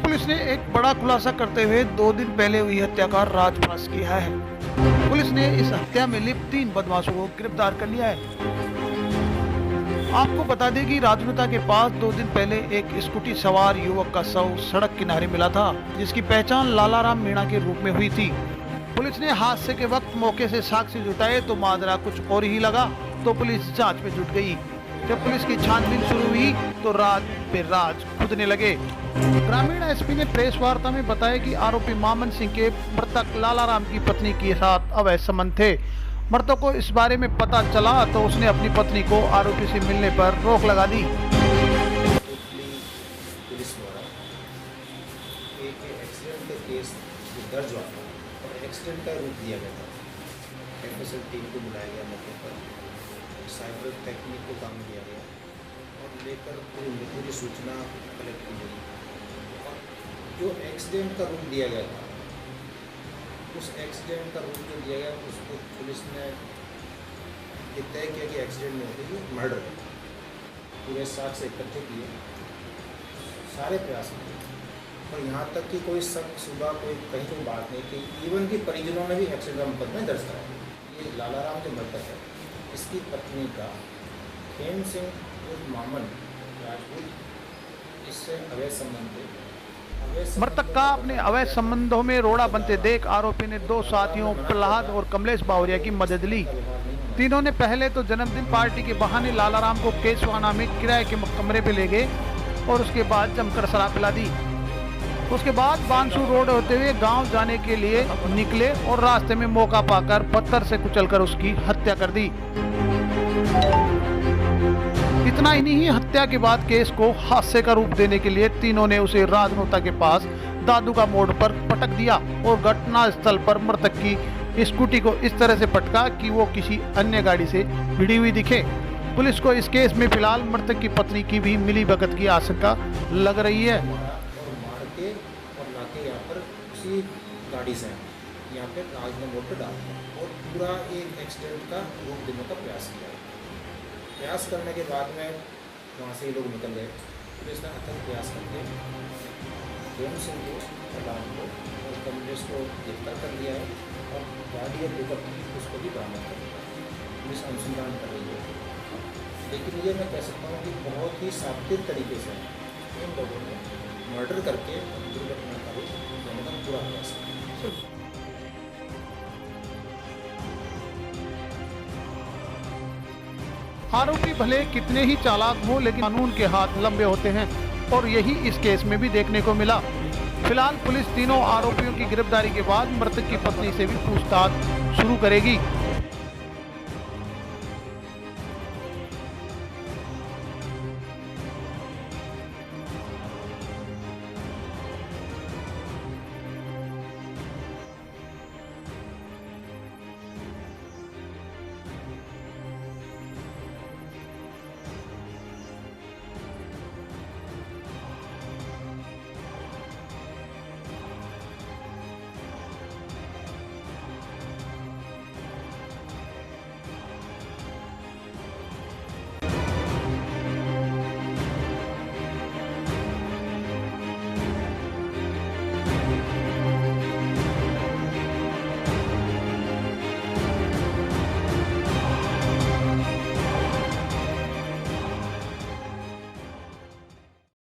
Police ने एक बड़ा खुलासा करते हुए 2 दिन पहले हुई हत्या का राजफाश किया है। पुलिस ने इस हत्या में लिप्त 3 बदमाशों को गिरफ्तार कर लिया है। आपको बता दें कि राजनेता के पास 2 दिन पहले एक स्कूटी सवार युवक का शव सड़क किनारे मिला था, जिसकी पहचान लालाराम मीणा के रूप में हुई थी। पुलिस ने हादसे के वक्त मौके से साक्ष्य जुटाए तो माजरा कुछ और ही लगा, तो पुलिस जांच में जुट गई। जब पुलिस की छानबीन शुरू हुई तो राज पे राज खुदने लगे। ग्रामीण एसपी ने प्रेस वार्ता में बताया कि आरोपी मामन सिंह के मृतक लालाराम की पत्नी के साथ अवैध संबंध थे। मृतक को इस बारे में पता चला तो उसने अपनी पत्नी को आरोपी से मिलने पर रोक लगा दी। पुलिस द्वारा एक एक्सीडेंट का केस दर्ज हुआ था और एक्सीडेंट का रूप दिया गया था। एफएसएल टीम को बुलाया गया मौके पर, साइबर टेक्निक को काम दिया गया और लेकर पूरी मृत्यु की सूचना कलेक्ट की गई। और जो एक्सीडेंट का रूप दिया गया था, उस एक्सीडेंट का रूप जो दिया गया उसको पुलिस ने तय किया कि एक्सीडेंट में होगी मर्डर। पूरे साक्ष्य इकट्ठे किए, सारे प्रयास किए और यहाँ तक कि कोई शक सुबह कोई कहीं कोई बात नहीं की। इवन कि परिजनों ने भी एक्सीडेंट का मुकदमा दर्ज कराया। ये लालाराम जो मृतक है, इसकी पत्नी का खेम सिंह उर्फ मामन राजपूत, इससे अवैध संबंध थे। मृतक का अपने अवैध संबंधों में रोड़ा बनते देख आरोपी ने 2 साथियों प्रहलाद और कमलेश बावरिया की मदद ली। तीनों ने पहले तो जन्मदिन पार्टी के बहाने लालाराम को केसवाना में किराए के कमरे पे ले गए और उसके बाद जमकर शराब पिला दी। उसके बाद बांसु रोड होते हुए गांव जाने के लिए निकले और रास्ते में मौका पाकर पत्थर से कुचलकर उसकी हत्या कर दी। इतना ही नहीं, हत्या के बाद केस को हादसे का रूप देने के लिए तीनों ने उसे राजनोता के पास दादू का मोड़ पर पटक दिया और घटना स्थल पर मृतक की स्कूटी को इस तरह से पटका कि वो किसी अन्य गाड़ी से भिड़ी हुई दिखे। पुलिस को इस केस में फिलहाल मृतक की पत्नी की भी मिलीभगत की आशंका लग रही है। और मार के और लाके यहाँ पर उसी गाड़ी से यहाँ पे राजनगर मोड़ पर डाल दिया और पूरा एक एक्सीडेंट का रूप देने का प्रयास किया। प्रयास करने के बाद में वहाँ से ये लोग निकल गए। पुलिस ने अथक प्रयास करके खेम सिंह को, प्रहलाद को और कमलेश को गिरफ्तार कर लिया है और गाड़ी और पिकअप उसको भी बरामद कर लिया। पुलिस अनुसंधान कर रही है, लेकिन ये मैं कह सकता हूँ कि बहुत ही सात्विक तरीके से इन लोगों ने मर्डर करके दुर्घटना का रूप देने का पूरा प्रयास किया। आरोपी भले कितने ही चालाक हो, लेकिन कानून के हाथ लंबे होते हैं और यही इस केस में भी देखने को मिला। फिलहाल पुलिस तीनों आरोपियों की गिरफ्तारी के बाद मृतक की पत्नी से भी पूछताछ शुरू करेगी।